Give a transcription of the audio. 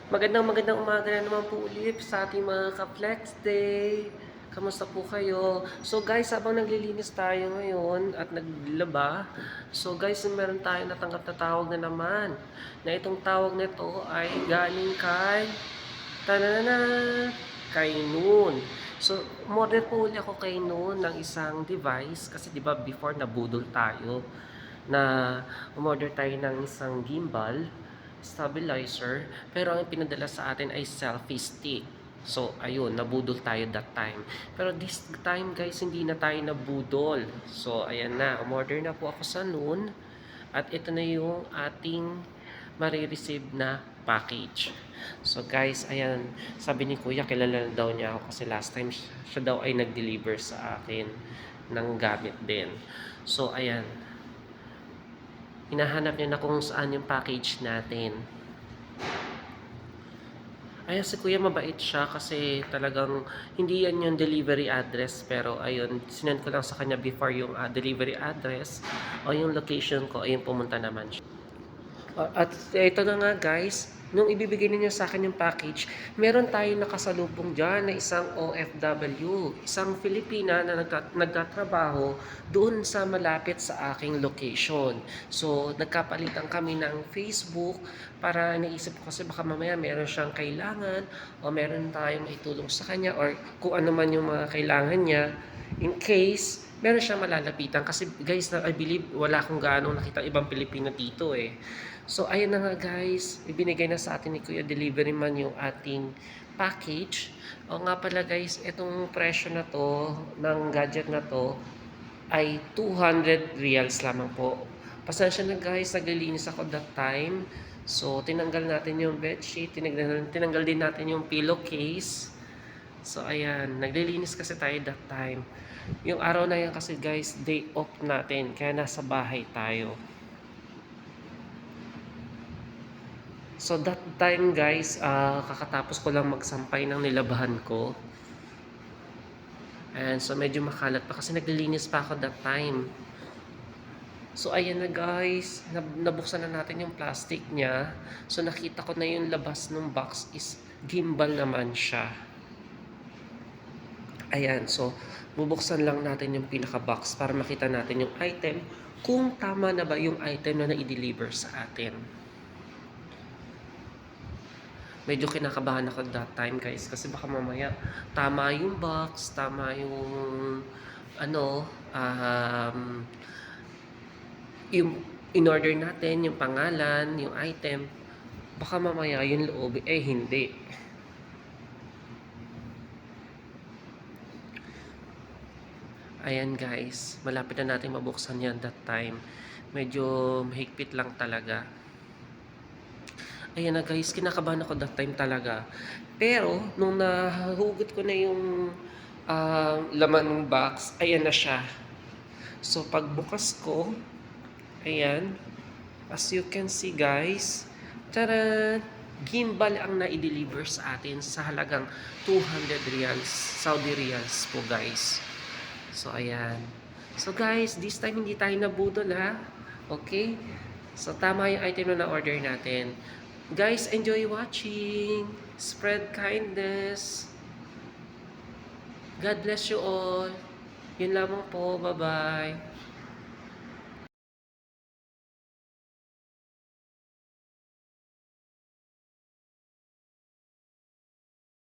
Magandang umaga na naman po ulit sa ating mga ka-Flex Day. Kamusta po kayo? So guys, habang naglilinis tayo ngayon at naglaba, so guys, meron tayong natanggap na tawag na naman. Na itong tawag na ito ay galing kay tanana kay Noon. So, order po ulit ako kay Noon ng isang device kasi 'di ba before nabudol tayo na umorder tayo ng isang gimbal, stabilizer, pero ang pinadala sa atin ay selfie stick. So, ayun, nabudol tayo that time. Pero this time, guys, hindi na tayo nabudol. So, ayan na, umorder na po ako sa noon. At ito na yung ating marireceive na package. So, guys, ayan, sabi ni Kuya, kilala na daw niya ako kasi last time siya daw ay nag-deliver sa akin ng gamit din. So, ayan, hinahanap niya na kung saan yung package natin. Ayan, si Kuya mabait siya kasi talagang hindi yan yung delivery address, pero ayun, sinend ko lang sa kanya before yung delivery address o yung location ko, ayun pumunta naman siya. At ito na nga guys, nung ibibigay niya sa akin yung package, meron tayong nakasalubong dyan na isang OFW, isang Filipina na nagtatrabaho doon sa malapit sa aking location. So, nagkapalitan kami ng Facebook para naisip ko kasi baka mamaya meron siyang kailangan o meron tayong itulong sa kanya or kung ano man yung mga kailangan niya in case meron siyang malalapitan kasi guys, I believe wala akong gaano nakita ibang Pilipino dito eh. So ayun na nga guys, ibinigay na sa atin ni Kuya Delivery Man yung ating package. O nga pala guys, itong presyo na to ng gadget na to ay 200 reals lamang po. Pasensya na guys, naglilinis ako that time. So tinanggal natin yung bedsheet, tinanggal din natin yung pillowcase. So ayan, naglilinis kasi tayo that time. Yung araw na yan kasi guys, day off natin, kaya nasa bahay tayo. So that time guys, kakatapos ko lang magsampay ng nilabahan ko. And so medyo makalat pa kasi naglilinis pa ako that time. So ayan na guys, nabuksan na natin yung plastic niya. So nakita ko na yung labas ng box is gimbal naman siya. Ayan, so bubuksan lang natin yung pinaka-box para makita natin yung item, kung tama na ba yung item na na-deliver sa atin. Medyo kinakabahan ako that time guys kasi baka mamaya tama yung box, tama yung ano, yung in-order natin, yung pangalan, yung item, baka mamaya yung loob eh hindi. Ayan guys, malapit na natin mabuksan yan that time. Medyo mahigpit lang talaga. Ayan na guys, kinakabahan ako that time talaga. Pero, nung nahugot ko na yung laman ng box, ayan na siya. So, pagbukas ko, ayan, as you can see guys, taran! Gimbal ang na-deliver sa atin sa halagang 200 reals, Saudi reals po guys. So, ayan. So guys, this time hindi tayo nabudol ha. Okay? So, tama yung item na na-order natin. Guys, enjoy watching. Spread kindness. God bless you all. Yun lamang po. Bye-bye.